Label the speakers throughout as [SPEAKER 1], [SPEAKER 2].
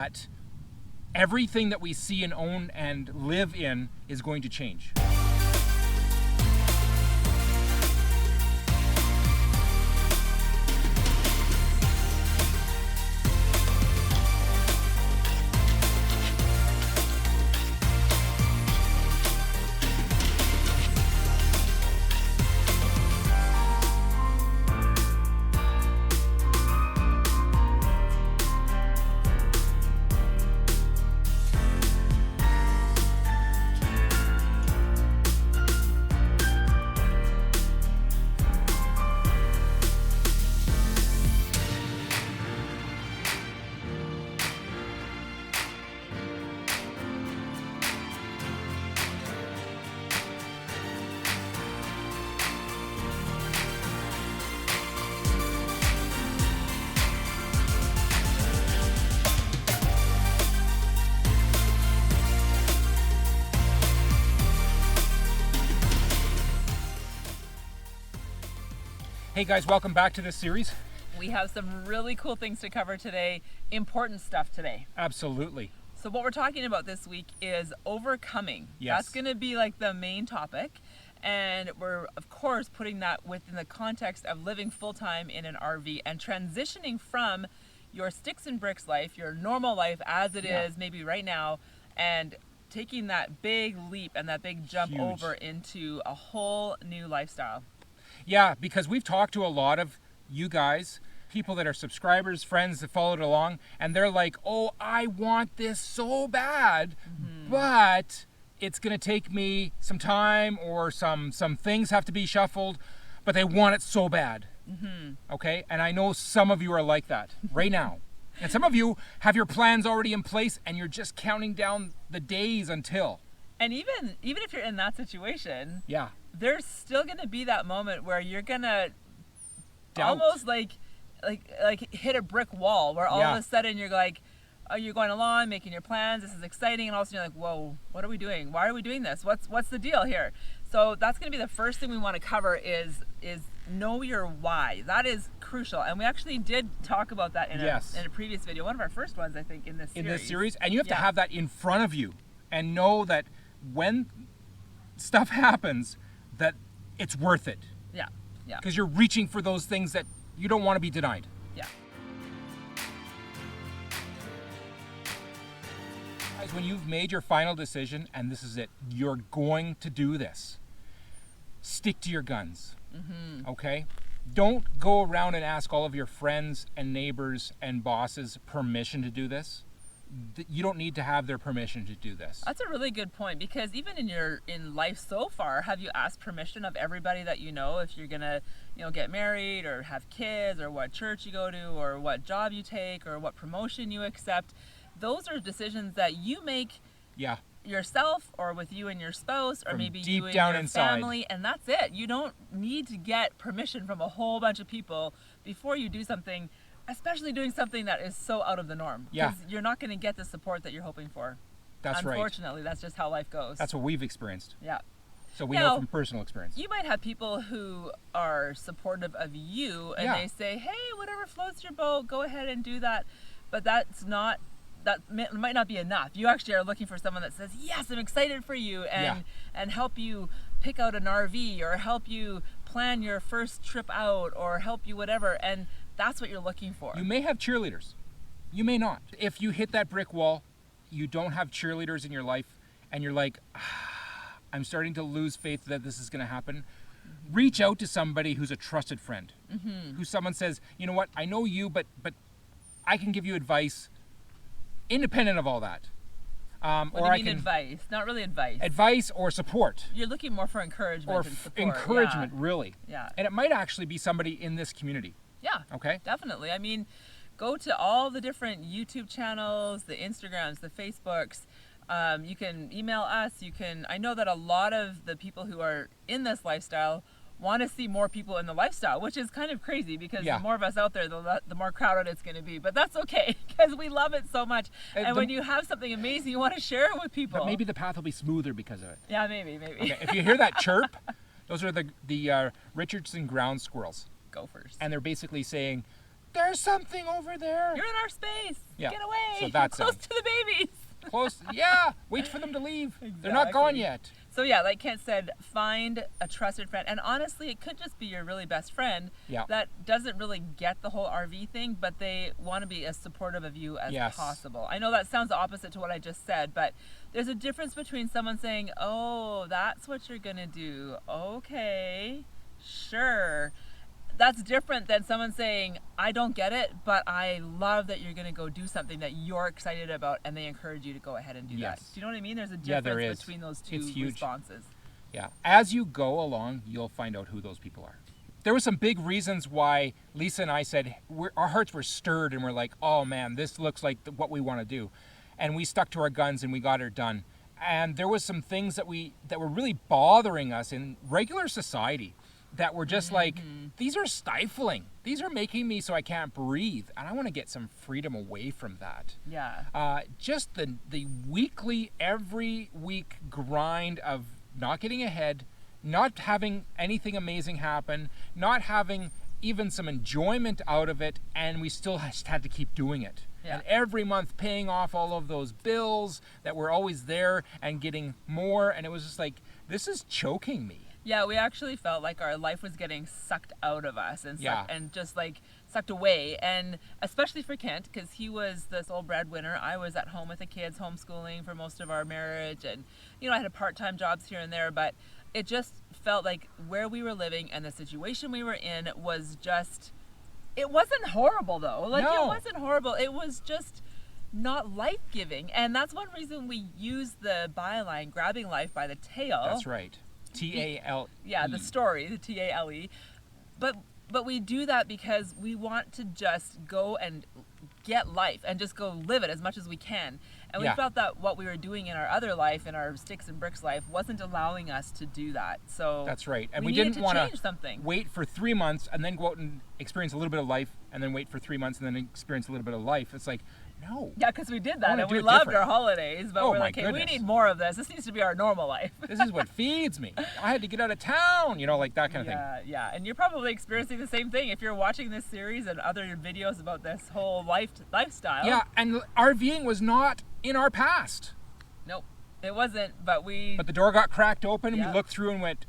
[SPEAKER 1] that everything that we see and own and live in is going to change. Hey guys, welcome back to this series.
[SPEAKER 2] We have some really cool things to cover today, important stuff today.
[SPEAKER 1] Absolutely.
[SPEAKER 2] So what we're talking about this week is overcoming.
[SPEAKER 1] Yes.
[SPEAKER 2] That's going to be like the main topic. And we're, of course, putting that within the context of living full-time in an RV and transitioning from your sticks and bricks life, your normal life as it is maybe right now, and taking that big leap and that big jump over into a whole new lifestyle.
[SPEAKER 1] Yeah, because we've talked to a lot of you guys, people that are subscribers, friends that followed along, and they're like, oh, I want this so bad, but it's going to take me some time or some things have to be shuffled, but they want it so bad. Okay? And I know some of you are like that right now. And some of you have your plans already in place and you're just counting down the days until.
[SPEAKER 2] And even if you're in that situation,
[SPEAKER 1] yeah,
[SPEAKER 2] there's still going to be that moment where you're going to
[SPEAKER 1] doubt.
[SPEAKER 2] almost like hit a brick wall where all of a sudden you're like, oh, you're going along, making your plans, this is exciting, and all of a sudden you're like, whoa, what are we doing? Why are we doing this? What's the deal here? So that's going to be the first thing we want to cover is know your why. That is crucial. And we actually did talk about that in a previous video, one of our first ones, I think, in this series.
[SPEAKER 1] And you have to have that in front of you and know that when stuff happens, that it's worth it.
[SPEAKER 2] Yeah.
[SPEAKER 1] Because you're reaching for those things that you don't want to be denied.
[SPEAKER 2] Yeah.
[SPEAKER 1] Guys, when you've made your final decision and this is it, you're going to do this. Stick to your guns. Okay? Don't go around and ask all of your friends and neighbors and bosses permission to do this. You don't need to have their permission to do this.
[SPEAKER 2] That's a really good point, because even in life so far, have you asked permission of everybody that you know if you're gonna get married or have kids, or what church you go to, or what job you take, or what promotion you accept? Those are decisions that you make yourself, or with you and your spouse, or maybe you and your family, and that's it. You don't need to get permission from a whole bunch of people before you do something, especially doing something that is so out of the norm. Because you're not going to get the support that you're hoping for.
[SPEAKER 1] That's right.
[SPEAKER 2] Unfortunately, that's just how life goes.
[SPEAKER 1] That's what we've experienced.
[SPEAKER 2] Yeah.
[SPEAKER 1] So we know from personal experience.
[SPEAKER 2] You might have people who are supportive of you, and they say, hey, whatever floats your boat, go ahead and do that. But that might not be enough. You actually are looking for someone that says, yes, I'm excited for you, and help you pick out an RV, or help you plan your first trip out, or help you whatever. And that's what you're looking for.
[SPEAKER 1] You may have cheerleaders. You may not. If you hit that brick wall, you don't have cheerleaders in your life, and you're like, I'm starting to lose faith that this is going to happen. Reach out to somebody who's a trusted friend, who someone says, you know what, I know you, but I can give you advice independent of all that.
[SPEAKER 2] What do you mean advice? Not really advice.
[SPEAKER 1] Advice or support.
[SPEAKER 2] You're looking more for encouragement and support.
[SPEAKER 1] Encouragement, really.
[SPEAKER 2] Yeah.
[SPEAKER 1] And it might actually be somebody in this community.
[SPEAKER 2] Yeah.
[SPEAKER 1] Okay.
[SPEAKER 2] Definitely. I mean, go to all the different YouTube channels, the Instagrams, the Facebooks. You can email us. I know that a lot of the people who are in this lifestyle want to see more people in the lifestyle, which is kind of crazy, because the more of us out there, the more crowded it's going to be. But that's okay, because we love it so much. And when you have something amazing, you want to share it with people.
[SPEAKER 1] But maybe the path will be smoother because of it.
[SPEAKER 2] Yeah, maybe.
[SPEAKER 1] Okay. If you hear that chirp, those are the Richardson ground squirrels.
[SPEAKER 2] Gophers.
[SPEAKER 1] And they're basically saying, there's something over there.
[SPEAKER 2] You're in our space.
[SPEAKER 1] Yeah.
[SPEAKER 2] Get away.
[SPEAKER 1] So that's
[SPEAKER 2] Close to the babies.
[SPEAKER 1] Close. Yeah. Wait for them to leave. They're not gone
[SPEAKER 2] Exactly.
[SPEAKER 1] yet.
[SPEAKER 2] So yeah, like Kent said, find a trusted friend. And honestly, it could just be your really best friend
[SPEAKER 1] Yeah.
[SPEAKER 2] that doesn't really get the whole RV thing, but they want to be as supportive of you as
[SPEAKER 1] Yes.
[SPEAKER 2] possible. I know that sounds opposite to what I just said, but there's a difference between someone saying, oh, that's what you're going to do. Okay, sure. That's different than someone saying, I don't get it, but I love that you're going to go do something that you're excited about, and they encourage you to go ahead and do that.
[SPEAKER 1] Yes.
[SPEAKER 2] Do you know what I mean? There's a
[SPEAKER 1] Yeah, there
[SPEAKER 2] difference
[SPEAKER 1] is.
[SPEAKER 2] between those two
[SPEAKER 1] It's huge.
[SPEAKER 2] responses.
[SPEAKER 1] Yeah. As you go along, you'll find out who those people are. There were some big reasons why Lisa and I said our hearts were stirred and we're like, oh man, this looks like what we want to do. And we stuck to our guns and we got it done. And there was some things that were really bothering us in regular society that were just like, these are stifling. These are making me so I can't breathe. And I want to get some freedom away from that.
[SPEAKER 2] Yeah.
[SPEAKER 1] Just the weekly, every week grind of not getting ahead, not having anything amazing happen, not having even some enjoyment out of it, and we still just had to keep doing it.
[SPEAKER 2] Yeah.
[SPEAKER 1] And every month paying off all of those bills that were always there and getting more, and it was just like, this is choking me.
[SPEAKER 2] Yeah, we actually felt like our life was getting sucked out of us and
[SPEAKER 1] Yeah.
[SPEAKER 2] and just like sucked away. And especially for Kent, because he was the sole breadwinner. I was at home with the kids, homeschooling for most of our marriage, and I had part-time jobs here and there, but it just felt like where we were living and the situation we were in was just, it wasn't horrible though. Like
[SPEAKER 1] No.
[SPEAKER 2] it wasn't horrible. It was just not life-giving. And that's one reason we use the byline, grabbing life by the tail.
[SPEAKER 1] That's right. T-A-L.
[SPEAKER 2] Yeah, the story, the T-A-L-E. But we do that because we want to just go and get life and just go live it as much as we can. And we
[SPEAKER 1] Yeah.
[SPEAKER 2] felt that what we were doing in our other life, in our sticks and bricks life, wasn't allowing us to do that. So
[SPEAKER 1] That's right. And
[SPEAKER 2] we
[SPEAKER 1] we
[SPEAKER 2] needed
[SPEAKER 1] didn't
[SPEAKER 2] to
[SPEAKER 1] want
[SPEAKER 2] change
[SPEAKER 1] to
[SPEAKER 2] something.
[SPEAKER 1] wait for 3 months and then go out and experience a little bit of life and then wait for 3 months and then experience a little bit of life. It's like, no.
[SPEAKER 2] Yeah, because we did
[SPEAKER 1] I
[SPEAKER 2] that
[SPEAKER 1] wanna
[SPEAKER 2] and
[SPEAKER 1] do
[SPEAKER 2] we
[SPEAKER 1] it
[SPEAKER 2] loved
[SPEAKER 1] different.
[SPEAKER 2] our holidays, but
[SPEAKER 1] Oh
[SPEAKER 2] we're
[SPEAKER 1] my
[SPEAKER 2] like, hey, we
[SPEAKER 1] goodness.
[SPEAKER 2] need more of this. This needs to be our normal life.
[SPEAKER 1] This is what feeds me. I had to get out of town, like that kind of thing.
[SPEAKER 2] Yeah, and you're probably experiencing the same thing if you're watching this series and other videos about this whole lifestyle.
[SPEAKER 1] Yeah, and RVing was not in our past.
[SPEAKER 2] Nope, it wasn't, but
[SPEAKER 1] the door got cracked open and
[SPEAKER 2] Yeah.
[SPEAKER 1] we looked through and went,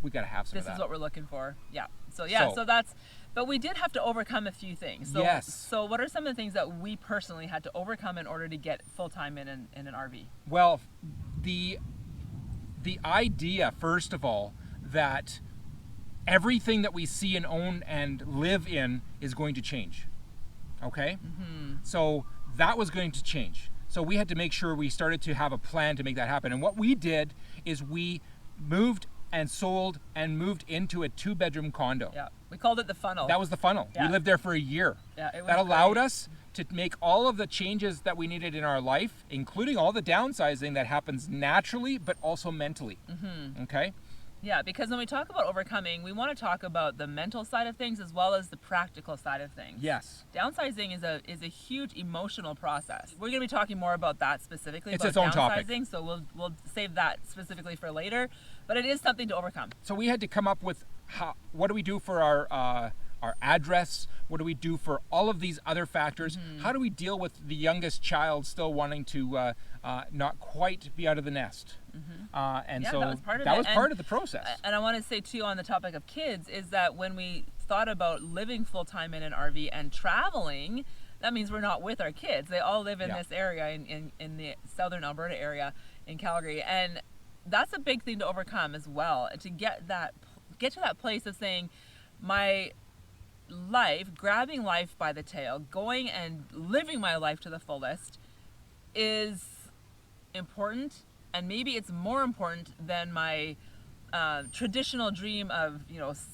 [SPEAKER 1] we got to have some
[SPEAKER 2] this
[SPEAKER 1] of that.
[SPEAKER 2] is what we're looking for. Yeah. So that's, but we did have to overcome a few things. So,
[SPEAKER 1] Yes.
[SPEAKER 2] So what are some of the things that we personally had to overcome in order to get full-time in an RV?
[SPEAKER 1] Well, the idea, first of all, that everything that we see and own and live in is going to change. Okay?
[SPEAKER 2] Mm-hmm.
[SPEAKER 1] So that was going to change. So we had to make sure we started to have a plan to make that happen. And what we did is we moved and sold and moved into a 2-bedroom condo.
[SPEAKER 2] Yeah. We called it the funnel.
[SPEAKER 1] That was the funnel.
[SPEAKER 2] Yeah.
[SPEAKER 1] We lived there for a year.
[SPEAKER 2] Yeah, it was
[SPEAKER 1] That allowed
[SPEAKER 2] great.
[SPEAKER 1] us to make all of the changes that we needed in our life, including all the downsizing that happens naturally, but also mentally.
[SPEAKER 2] Mm-hmm.
[SPEAKER 1] Okay?
[SPEAKER 2] Yeah, because when we talk about overcoming, we want to talk about the mental side of things as well as the practical side of things.
[SPEAKER 1] Yes.
[SPEAKER 2] Downsizing is a huge emotional process. We're going to be talking more about that specifically.
[SPEAKER 1] It's
[SPEAKER 2] about
[SPEAKER 1] its own topic.
[SPEAKER 2] downsizing, so we'll save that specifically for later. But it is something to overcome.
[SPEAKER 1] So we had to come up with what do we do for our address? What do we do for all of these other factors?
[SPEAKER 2] Mm-hmm.
[SPEAKER 1] How do we deal with the youngest child still wanting to not quite be out of the nest?
[SPEAKER 2] Mm-hmm.
[SPEAKER 1] And
[SPEAKER 2] Yeah,
[SPEAKER 1] so
[SPEAKER 2] that was part of
[SPEAKER 1] that
[SPEAKER 2] it.
[SPEAKER 1] was
[SPEAKER 2] And-
[SPEAKER 1] part of the process.
[SPEAKER 2] And I want to say too, on the topic of kids, is that when we thought about living full-time in an RV and traveling, that means we're not with our kids. They all live in
[SPEAKER 1] Yeah.
[SPEAKER 2] this area, in the southern Alberta area in Calgary. And that's a big thing to overcome as well, to get to that place of saying, my life, grabbing life by the tail, going and living my life to the fullest is important, and maybe it's more important than my traditional dream of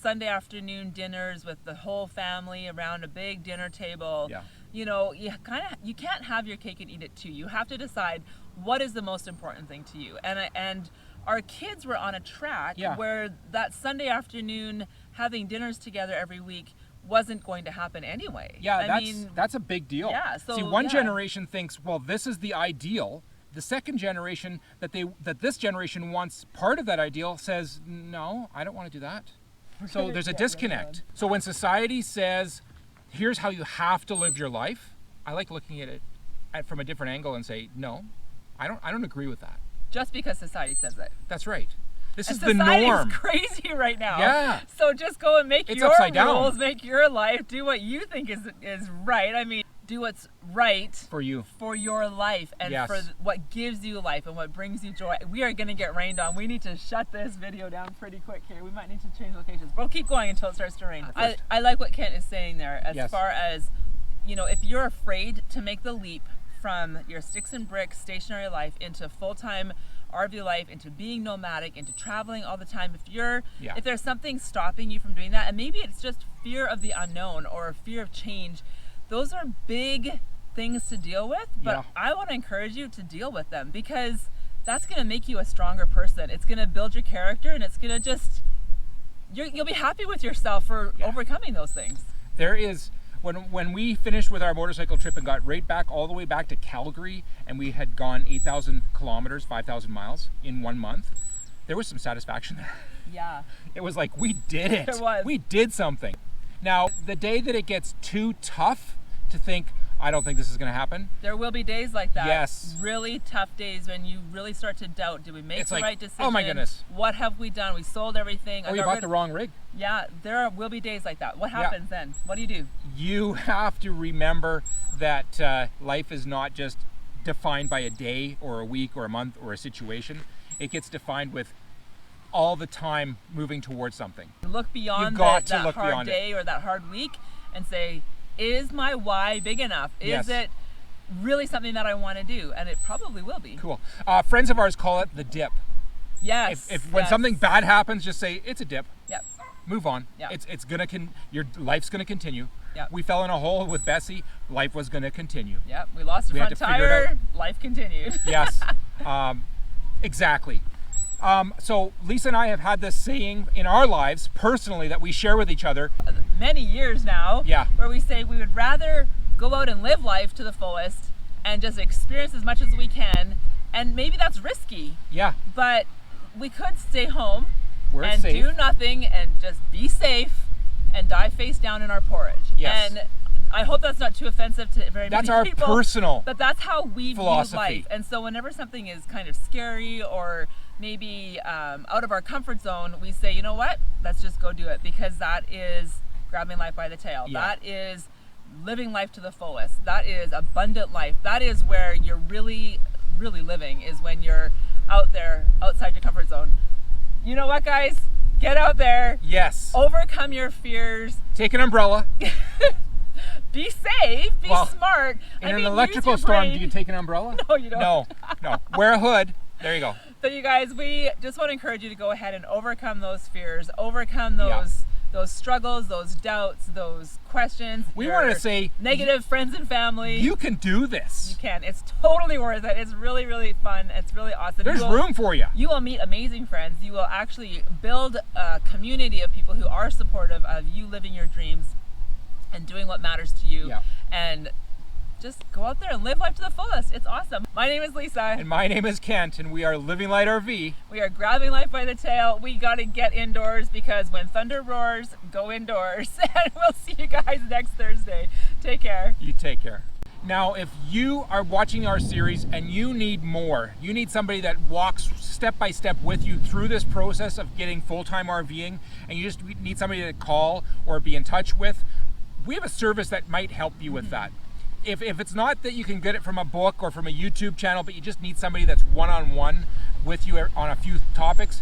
[SPEAKER 2] Sunday afternoon dinners with the whole family around a big dinner table.
[SPEAKER 1] Yeah.
[SPEAKER 2] You can't have your cake and eat it too. You have to decide what is the most important thing to you. And our kids were on a track
[SPEAKER 1] Yeah.
[SPEAKER 2] where that Sunday afternoon having dinners together every week wasn't going to happen anyway.
[SPEAKER 1] Yeah, that's a big deal.
[SPEAKER 2] Yeah, so,
[SPEAKER 1] See, one
[SPEAKER 2] yeah.
[SPEAKER 1] generation thinks, well, this is the ideal. The second generation that this generation wants part of that ideal says, no, I don't want to do that. So there's a
[SPEAKER 2] Yeah,
[SPEAKER 1] disconnect.
[SPEAKER 2] yeah.
[SPEAKER 1] So when society says here's how you have to live your life. I like looking at it from a different angle and say, no, I don't agree with that.
[SPEAKER 2] Just because society says it.
[SPEAKER 1] That's right. This is the
[SPEAKER 2] norm.
[SPEAKER 1] norm.
[SPEAKER 2] Society's crazy right now.
[SPEAKER 1] Yeah.
[SPEAKER 2] So just go and make
[SPEAKER 1] It's
[SPEAKER 2] your
[SPEAKER 1] upside down.
[SPEAKER 2] rules, make your life, do what you think is right. I mean, do what's right
[SPEAKER 1] For you.
[SPEAKER 2] for your life and
[SPEAKER 1] Yes.
[SPEAKER 2] for what gives you life and what brings you joy. We are going to get rained on. We need to shut this video down pretty quick here. We might need to change locations. We'll keep going until it starts to rain. I like what Kent is saying there as
[SPEAKER 1] Yes.
[SPEAKER 2] far as, you know, if you're afraid to make the leap from your sticks and bricks stationary life into full-time RV life, into being nomadic, into traveling all the time, if there's something stopping you from doing that, and maybe it's just fear of the unknown or fear of change, those are big things to deal with, but I want to encourage you to deal with them, because that's going to make you a stronger person. It's going to build your character, and it's going to just, you'll be happy with yourself for overcoming those things.
[SPEAKER 1] There is, when we finished with our motorcycle trip and got right back all the way back to Calgary, and we had gone 8,000 kilometers, 5,000 miles in 1 month, there was some satisfaction there.
[SPEAKER 2] Yeah.
[SPEAKER 1] It was like, we did it.
[SPEAKER 2] It was.
[SPEAKER 1] We did something. Now, the day that it gets too tough to think, I don't think this is going to happen.
[SPEAKER 2] There will be days like that.
[SPEAKER 1] Yes.
[SPEAKER 2] Really tough days when you really start to doubt, did we make the right decision?
[SPEAKER 1] Oh my goodness.
[SPEAKER 2] What have we done? We sold everything.
[SPEAKER 1] Oh, you bought the wrong rig.
[SPEAKER 2] Yeah, will be days like that. What happens then? What do you do?
[SPEAKER 1] You have to remember that life is not just defined by a day or a week or a month or a situation. It gets defined with all the time moving towards something.
[SPEAKER 2] Look beyond that hard day or that hard week and say, is my why big enough? Is it really something that I want to do? And it probably will be.
[SPEAKER 1] Cool. Friends of ours call it the dip.
[SPEAKER 2] Yes.
[SPEAKER 1] If when something bad happens, just say it's a dip.
[SPEAKER 2] Yep.
[SPEAKER 1] Move on.
[SPEAKER 2] Yep.
[SPEAKER 1] It's gonna your life's gonna continue.
[SPEAKER 2] Yep.
[SPEAKER 1] We fell in a hole with Bessie. Life was gonna continue.
[SPEAKER 2] Yep. We lost a front tire. Life continued.
[SPEAKER 1] Yes. Exactly. So Lisa and I have had this saying in our lives personally that we share with each other
[SPEAKER 2] many years now.
[SPEAKER 1] Yeah.
[SPEAKER 2] Where we say we would rather go out and live life to the fullest and just experience as much as we can, and maybe that's risky.
[SPEAKER 1] Yeah.
[SPEAKER 2] But we could stay home
[SPEAKER 1] and
[SPEAKER 2] do nothing and just be safe and die face down in our porridge.
[SPEAKER 1] Yes.
[SPEAKER 2] And I hope that's not too offensive to very many people.
[SPEAKER 1] That's our personal
[SPEAKER 2] But that's how we
[SPEAKER 1] philosophy.
[SPEAKER 2] view life. And so whenever something is kind of scary or maybe out of our comfort zone, we say, you know what, let's just go do it, because that is grabbing life by the tail.
[SPEAKER 1] Yeah.
[SPEAKER 2] That is living life to the fullest. That is abundant life. That is where you're really, really living, is when you're out there, outside your comfort zone. You know what, guys? Get out there.
[SPEAKER 1] Yes.
[SPEAKER 2] Overcome your fears.
[SPEAKER 1] Take an umbrella.
[SPEAKER 2] Be safe. Be smart.
[SPEAKER 1] In an electrical storm, do you take an umbrella?
[SPEAKER 2] No, you don't.
[SPEAKER 1] No. Wear a hood. There you go.
[SPEAKER 2] So you guys, we just want to encourage you to go ahead and overcome those fears, overcome those struggles, those doubts, those questions.
[SPEAKER 1] We wanted to say
[SPEAKER 2] negative friends and family.
[SPEAKER 1] You can do this.
[SPEAKER 2] You can. It's totally worth it. It's really, really fun. It's really awesome.
[SPEAKER 1] There's room for you.
[SPEAKER 2] You will meet amazing friends. You will actually build a community of people who are supportive of you living your dreams and doing what matters to you.
[SPEAKER 1] Yeah.
[SPEAKER 2] And just go out there and live life to the fullest. It's awesome. My name is Lisa.
[SPEAKER 1] And my name is Kent, and we are Living Light RV.
[SPEAKER 2] We are grabbing life by the tail. We got to get indoors, because when thunder roars, go indoors. And we'll see you guys next Thursday. Take care.
[SPEAKER 1] You take care. Now, if you are watching our series and you need more, you need somebody that walks step by step with you through this process of getting full-time RVing, and you just need somebody to call or be in touch with, we have a service that might help you with that. If it's not that you can get it from a book or from a YouTube channel, but you just need somebody that's one-on-one with you on a few topics,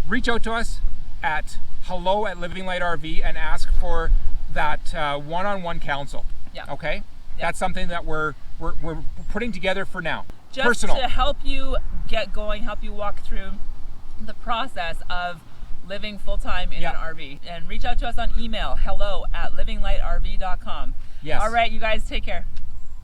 [SPEAKER 1] reach out to us at hello@livinglightRV and ask for that one-on-one counsel.
[SPEAKER 2] Yeah.
[SPEAKER 1] Okay?
[SPEAKER 2] Yeah.
[SPEAKER 1] That's something that we're putting together for now.
[SPEAKER 2] Just
[SPEAKER 1] personal.
[SPEAKER 2] to help you get going, help you walk through the process of living full-time in an RV. And reach out to us on email, hello@livinglightRV.com.
[SPEAKER 1] Yes.
[SPEAKER 2] All right, you guys, take care.